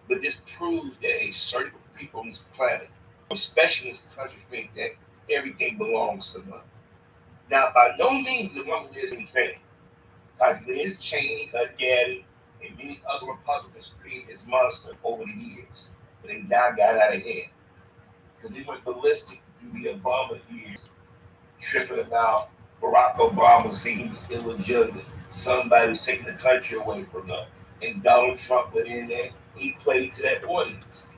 But this proves that a certain group of people on this planet, especially in this country, think that everything belongs to them. Now, by no means is one of this anything, because Liz Cheney, her daddy, and many other Republicans created this monster over the years. But they now got out of hand because they went ballistic through the Obama years, tripping about Barack Obama seems illegitimate. Somebody was taking the country away from them. And Donald Trump went in there, he played to that audience.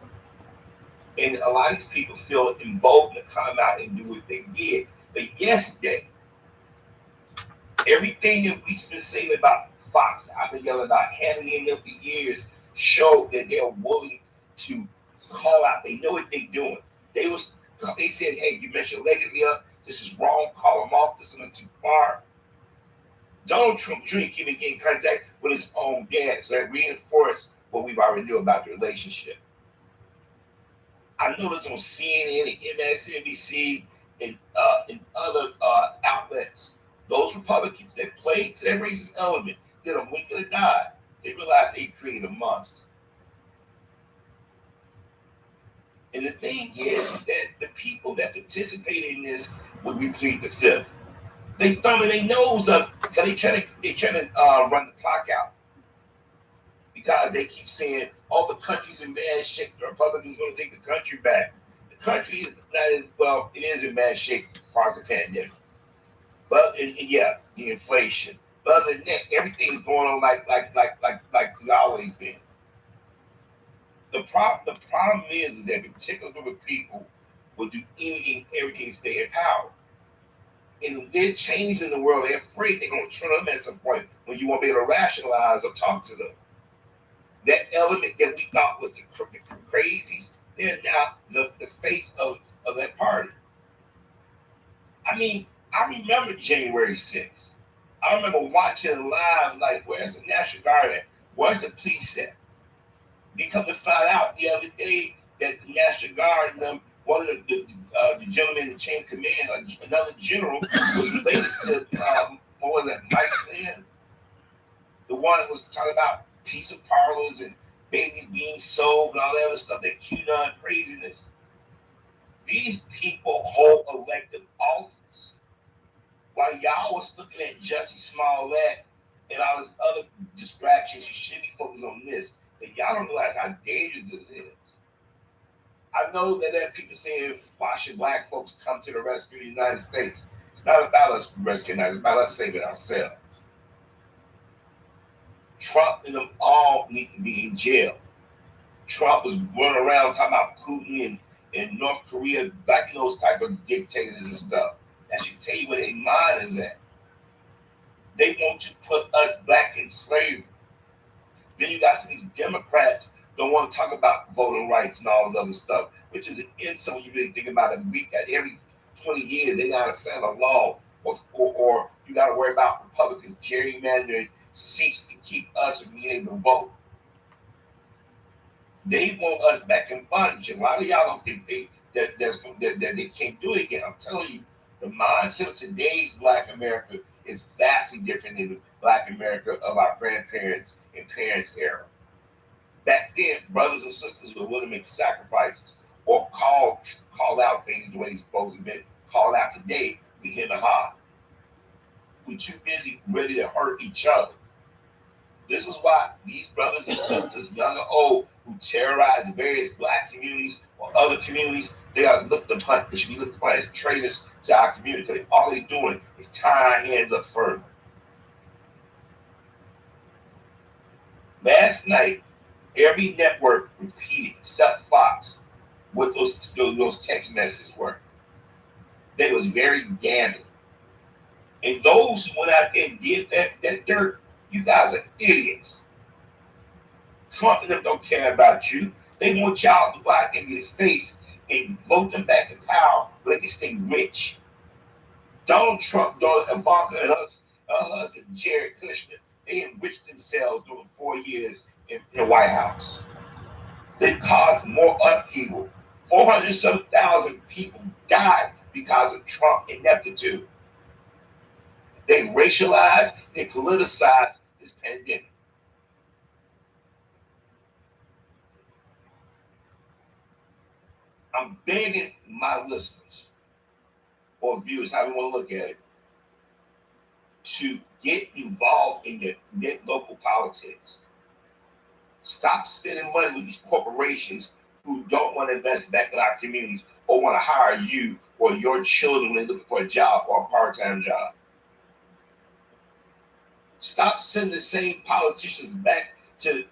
And a lot of these people feel emboldened to come out and do what they did. But yesterday, everything that we've been saying about Fox, I've been yelling about Hannity in them for years, showed that they're willing to call out. They know what they're doing. They said, hey, you messed your legacy up. This is wrong. Call them off. This is too far. Donald Trump Jr. keep in contact with his own dad, so that reinforced what we've already knew about the relationship. I noticed on CNN and MSNBC and other outlets, those Republicans that played to that racist element, did a wink of the eye. They realized they created a monster. And the thing is that the people that participated in this would plead the fifth. They thumbing their nose up because they trying to run the clock out. Because they keep saying all the country's in bad shape. The Republicans going to take the country back. The country is not in, well, it is in bad shape prior to the pandemic. But and yeah, the inflation. But other than that, everything's going on like it's always been. The problem is that a particular group of people will do anything, everything to stay in power. And there's changes in the world. They're afraid they're going to turn them at some point when you won't be able to rationalize or talk to them. That element that we thought was the crazies, they're now the face of that party. I mean, I remember January 6th. I remember watching it live, like, where's the National Guard at? Where's the police at? We come to find out the other day that the National Guard and them, one of the gentlemen in the chain of command, another general, was related to, what was that, Mike Flynn? The one that was talking about pizza parlors and babies being sold and all that other stuff, that QAnon craziness. These people hold elective office. While y'all was looking at Jussie Smollett and all this other distractions, you should be focused on this. But y'all don't realize how dangerous this is. I know that there are people saying, why should black folks come to the rescue of the United States? It's not about us rescuing us, it's about us saving ourselves. Trump and them all need to be in jail. Trump was running around talking about Putin and North Korea, backing those type of dictators and stuff. That should tell you where their mind is at. They want to put us back in slavery. Then you got some of these Democrats don't want to talk about voting rights and all this other stuff, which is an insult when you really think about it. Every 20 years, they got to send a law, or you got to worry about Republicans gerrymandering seats to keep us from being able to vote. They want us back in bondage. And a lot of y'all don't think that they can't do it again. I'm telling you, the mindset of today's Black America is vastly different than the Black America of our grandparents and parents' era. Back then, brothers and sisters were willing to make sacrifices or call out things the way it's supposed to be. Call out today, we hit a high. We're too busy ready to hurt each other. This is why these brothers and sisters, young or old, who terrorize various black communities or other communities, they are looked upon. They should be looked upon as traitors to our community, because all they're doing is tying our hands up further. Last night, every network repeated, except Fox, what those text messages were. They was very damning. And those who went out there and did that dirt, you guys are idiots. Trump and them don't care about you. They want y'all to go out there and get his face and vote them back in power so they can stay rich. Donald Trump, daughter Ivanka, and her husband, Jared Kushner, they enriched themselves during 4 years in the White House. They caused more upheaval. 400-some-thousand people died because of Trump ineptitude. They racialized, they politicized this pandemic. I'm begging my listeners or viewers, how we want to look at it, to get involved in the local politics. Stop spending money with these corporations who don't want to invest back in our communities or want to hire you or your children when they're looking for a job or a part-time job. Stop sending the same politicians back to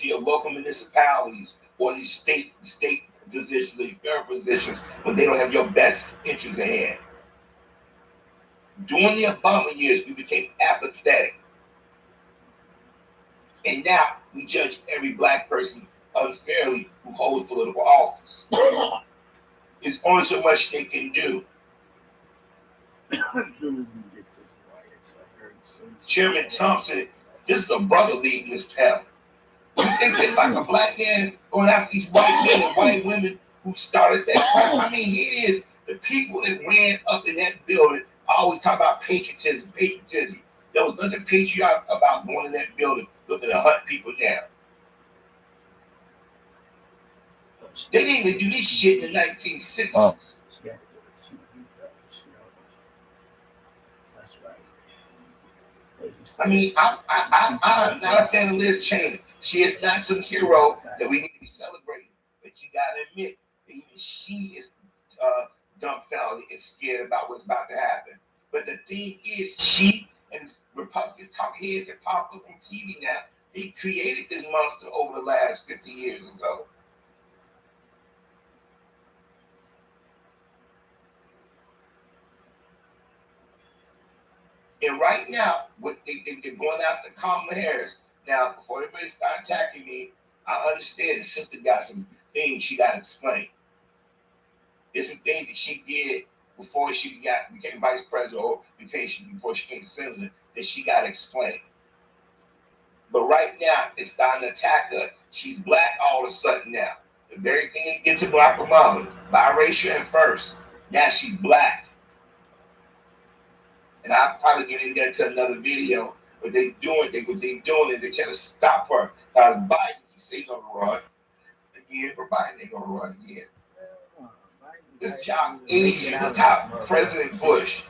your local municipalities or these state positions, these federal positions, when they don't have your best interests at hand. During the Obama years, we became apathetic. And now we judge every black person unfairly who holds political office. There's only so much they can do. Chairman Thompson, this is a brother leading this panel. You think it's like a black man going after these white men and white women who started that crap? I mean, it is the people that ran up in that building always talk about patriotism. There was nothing patriotic about going in that building looking to hunt people down. They didn't even do this shit in the 1960s. Oh. I mean, I'm not a fan of Liz Cheney. She is not some hero that we need to be celebrating. But you got to admit that even she is dumbfounded and scared about what's about to happen. But the thing is, she and Republican talk heads that pop up on TV now, they created this monster over the last 50 years or so. And right now, what they're going after Kamala Harris. Now, before everybody start attacking me, I understand the sister got some things she got to explain. There's some things that she did before she became vice president or before she became senator that she got to explain. But right now, it's starting to attack her. She's black all of a sudden now. The very thing that gets to Barack Obama, biracial at first. Now she's black. And I'll probably get into that to another video. What they're doing is they're trying to stop her. Because Biden, he said he's going to run again, but Biden ain't going to run again. This job, look how President Bush,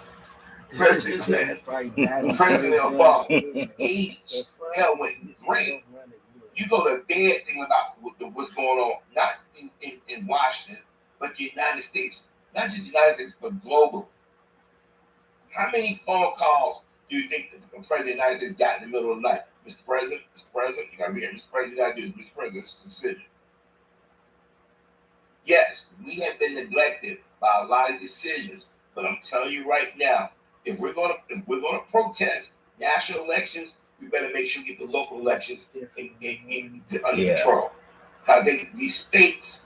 President Obama, age, hell, went great. You go to bed thinking about what's going on, not in Washington, but the United States. Not just the United States, but global. How many phone calls do you think the President of the United States got in the middle of the night? Mr. President, you got to be here. Mr. President, you got to do this. Mr. President's decision. Yes, we have been neglected by a lot of decisions, but I'm telling you right now, if we're gonna protest national elections, we better make sure we get the local elections under control. Because these states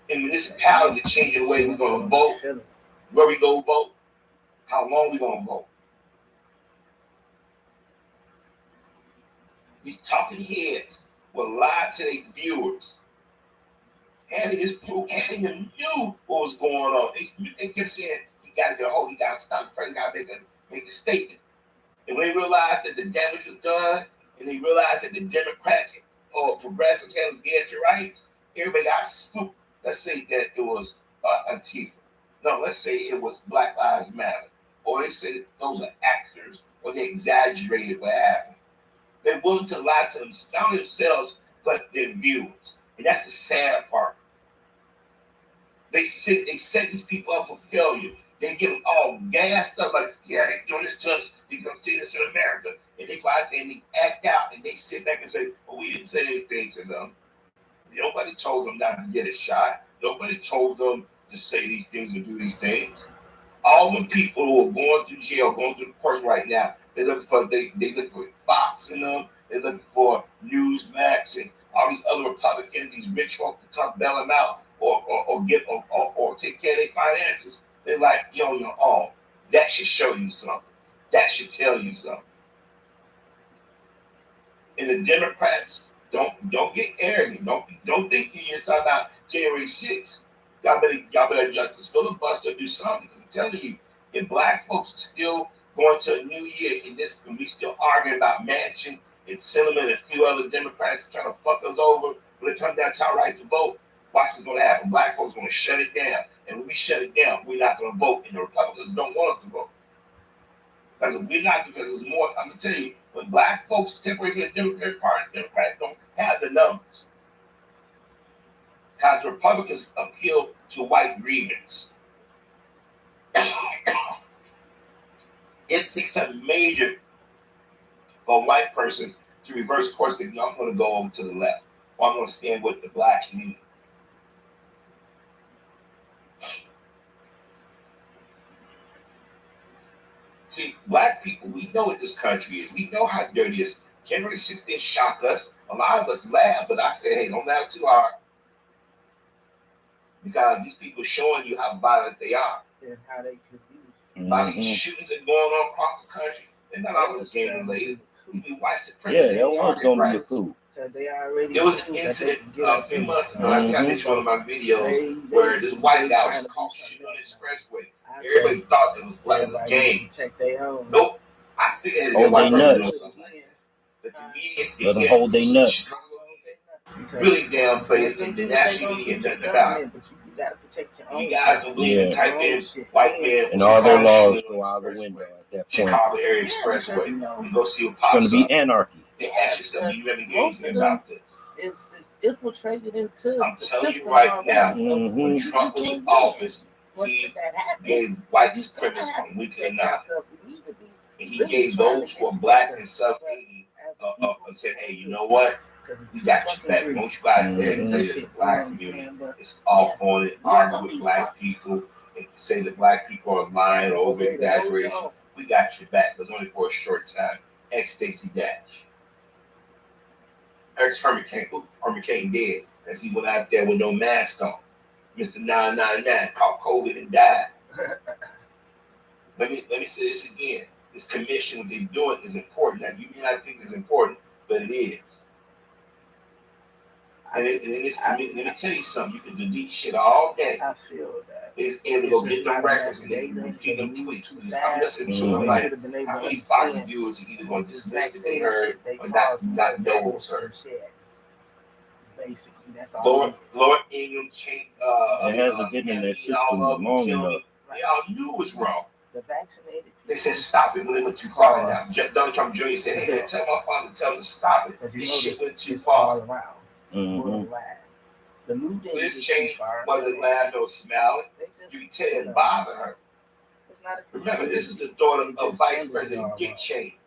and municipalities are changing the way we're gonna vote, where we go vote, how long we gonna vote. These talking heads will lie to their viewers. Having them knew what was going on. They kept saying he got to get a hold, he got to stop, the president got to make a statement. And when they realized that the damage was done, and they realized that the Democrats or progressives had guaranteed rights, everybody got spooked. Let's say that it was Antifa. No, let's say it was Black Lives Matter. Or they said those are actors, or they exaggerated what happened. They're willing to lie to not themselves, but their viewers. And that's the sad part. They set these people up for failure. They get them all gassed up like, yeah, they're doing this to us. They're going to do this in America. And they go out there and they act out and they sit back and say, well, we didn't say anything to them. Nobody told them not to get a shot. Nobody told them to say these things and do these things. All the people who are going through jail, going through the course right now, they look for Fox in them. They're looking for Newsmax and all these other Republicans, these rich folks to come bail them out or take care of their finances. They're like, you're on your own. That should show you something. That should tell you something. And the Democrats, don't get arrogant. Don't think you just talking about January 6th. Y'all better adjust this filibuster, do something. I'm telling you, if black folks are still going to a new year and we still arguing about Manchin and Sinema and a few other Democrats trying to fuck us over when it comes down to our right to vote, watch what's going to happen. Black folks going to shut it down. And when we shut it down, we're not going to vote. And the Republicans don't want us to vote. Because we're not, because it's more, I'm going to tell you, when black folks step away from the Democratic Party, Democrats don't have the numbers. Because the Republicans appeal to white grievance. It takes something major for a white person to reverse course and I'm going to go over to the left. Or I'm going to stand with the black community. See, black people, we know what this country is. We know how dirty it is. January 6th didn't shock us. A lot of us laugh, but I say, hey, don't laugh too hard. Because these people showing you how violent they are. And how they could be. By these shootings that are going on across the country, they're not always gang related. These be white supremacists. Yeah, that was going to be a coup. They already there was an incident a few months ago. I got this one of my videos where this white guy was caught shooting on the expressway. Everybody thought it was black. It was gang. Nope. I figured it was nuts. The comedians let them hold their nuts. Really downplay it. The national media talked about it. You guys don't believe in type in white man. And all their laws go out the window at that point. Chicago area expressway. You go see what it's pops going to be anarchy. They ask yourself, you really hear anything about this? It's infiltrated into I'm telling you right now, when Trump was in office, he gave white supremacists on week and night. And he gave those who are black and South-Indian and said, hey, you know what? We got you back. Don't you out there and say that the black community is off on it, argue with black people, and say that black people are lying or over-exaggeration. We got your back, but it's only for a short time. Ex-Stacey Dash. Herman Cain dead as he went out there with no mask on. Mr. 999 caught COVID and died. Let me say this again. This commission, what they're doing is important. Now, you may not think it's important, but it is. And let me tell you something. You can delete shit all day. I feel that. It's able to go get them records and then repeat them tweets. I'm listening to them like, how many Fox viewers are either going to dismiss that they heard or not know what was heard. Basically, that's all. Lord Ingham, Kate, it hasn't been in their system long enough. They all knew it was wrong. The vaccinated people. They said stop it when they went too far. Now, Donald Trump Jr. said, hey, tell my father, tell him to stop it. This shit went too far. All around. The new thing this change wasn't laughing or smiling. You can tell it bothered her. Remember, this is the daughter of Vice President Dick Cheney.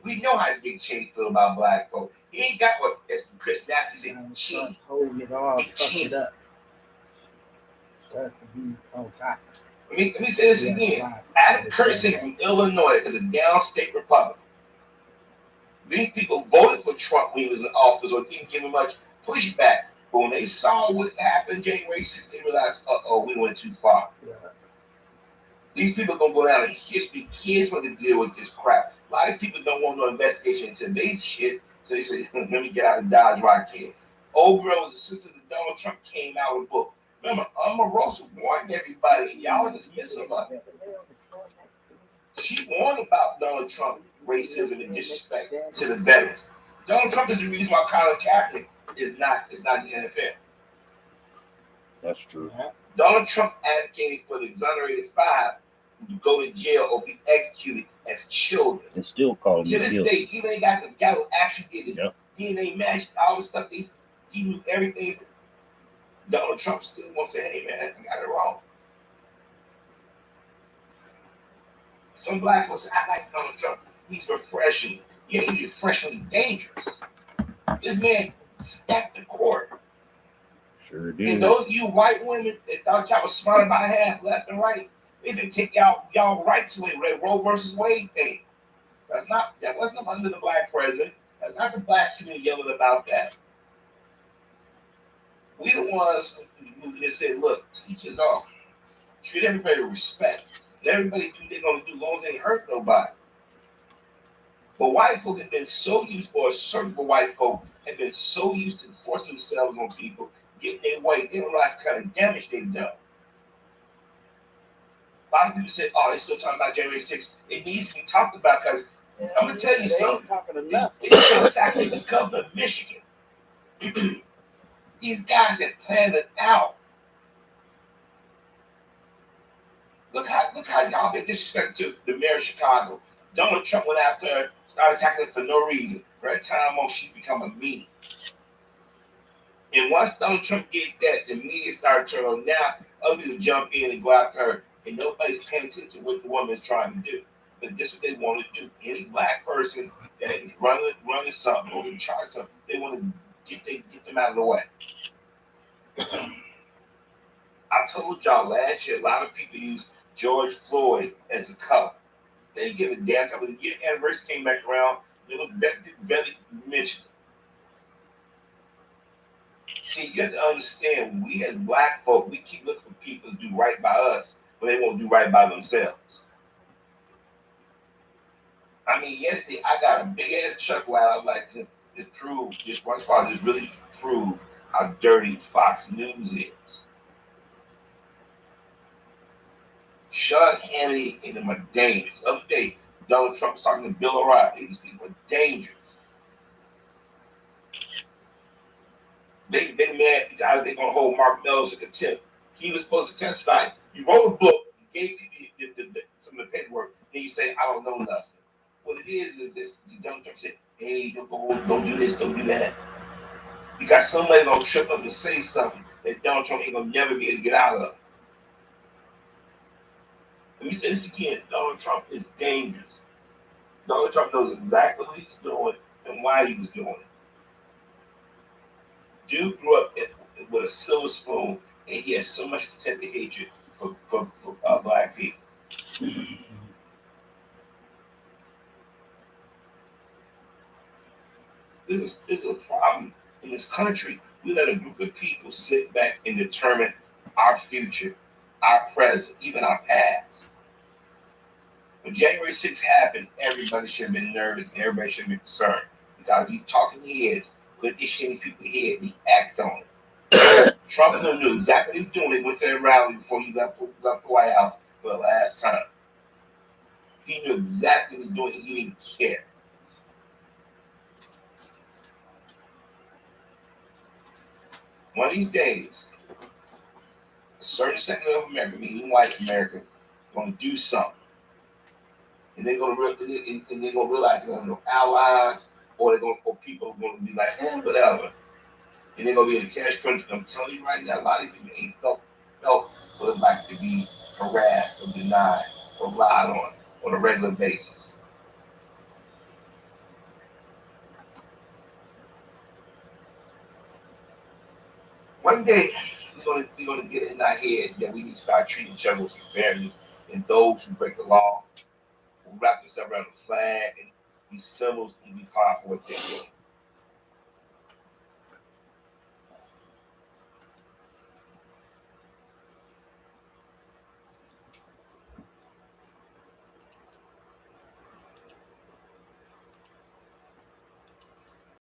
We know how Dick Cheney feel about black folks. He ain't got what, as Chris Matthews said, Cheney. Holding it all, fucking it up. So that's to be on top. Let me say this again. Adam Curtis from Illinois is a downstate Republican. These people voted for Trump when he was in office or didn't give him much pushback. But when they saw what happened January 6th, they realized, we went too far. Yeah. These people are going to go down in history. Kids want to deal with this crap. A lot of people don't want no investigation into today's shit. So they say, let me get out of Dodge while I can. Old girl was assistant to Donald Trump, came out with a book. Remember, Omarosa warned everybody. Y'all just miss about it. She warned about Donald Trump racism and disrespect to the veterans. Donald Trump is the reason why Colin Kaepernick is not in the NFL. That's true. Donald Trump advocated for the exonerated 5 to go to jail or be executed as children. And still calling to this day, even they got the guy who actually did it. DNA matched all the stuff. He knew everything. Donald Trump still wants to say, hey man, I got it wrong. Some black folks say, I like Donald Trump. He's refreshing. Yeah, he's refreshingly dangerous. This man stacked the court. Sure did. And those of you white women that thought y'all was smart about half, left and right, they didn't take y'all rights away. Roe versus Wade thing. That wasn't under the black president. That's not the black community yelling about that. We the ones who said, look, teach us all. Treat everybody with respect. Let everybody do what they're going to do as long as they ain't hurt nobody. But white folk have been so used, or certain white folk have been so used to forcing themselves on people, getting their way, they don't realize the kind of damage they've done. A lot of people say, oh, they're still talking about January 6th. It needs to be talked about because I'm going to tell you something. They just assassinated the governor of Michigan. These guys had planned it out. Look how y'all been disrespectful to the mayor of Chicago. Donald Trump went after her, started attacking her for no reason. Right time on, she's become a meme. And once Donald Trump did that, the media started turning on. Now, other people jump in and go after her, and nobody's paying attention to what the woman is trying to do. But this is what they want to do. Any black person that is running something or in charge of something, they want to get them out of the way. I told y'all last year, a lot of people use George Floyd as a color. They didn't give a damn color. The year anniversary came back around, it was barely mentioned. See, you have to understand, we as black folk, we keep looking for people to do right by us, but they won't do right by themselves. I mean, yesterday I got a big ass chuckle out. Like to prove, just once for all, just really prove how dirty Fox News is. Sean Hannity and them are dangerous. The other day, Donald Trump was talking to Bill O'Reilly. These people are dangerous. They mad because they're gonna hold Mark Meadows in contempt. He was supposed to testify. You wrote a book, you gave people some of the paperwork, then you say, I don't know nothing. What it is this Donald Trump said, hey, don't do this, don't do that. Because somebody's gonna trip up and say something that Donald Trump ain't gonna never be able to get out of. Let me say this again, Donald Trump is dangerous. Donald Trump knows exactly what he's doing and why he was doing it. Dude grew up with a silver spoon, and he has so much contempt and hatred for black people. This is a problem in this country. We let a group of people sit back and determine our future, our present, even our past. When January 6th happened, everybody should have been nervous and everybody should have been concerned because these talking heads put this shit in people's head and he acted on it. Trump knew exactly what he was doing. He went to that rally before he left the White House for the last time. He knew exactly what he was doing and he didn't care. One of these days, a certain segment of America, meaning white America, is going to do something. And they're going to realize they're going to have no allies, or people are going to be like, whatever. And they're going to be in a cash crunch. I'm telling you right now, a lot of people ain't felt what it's like to be harassed or denied or lied on a regular basis. One day, we're going to get it in our head that we need to start treating each other with fairness, and those who break the law will wrap themselves around the flag and these symbols and be powerful what they're doing.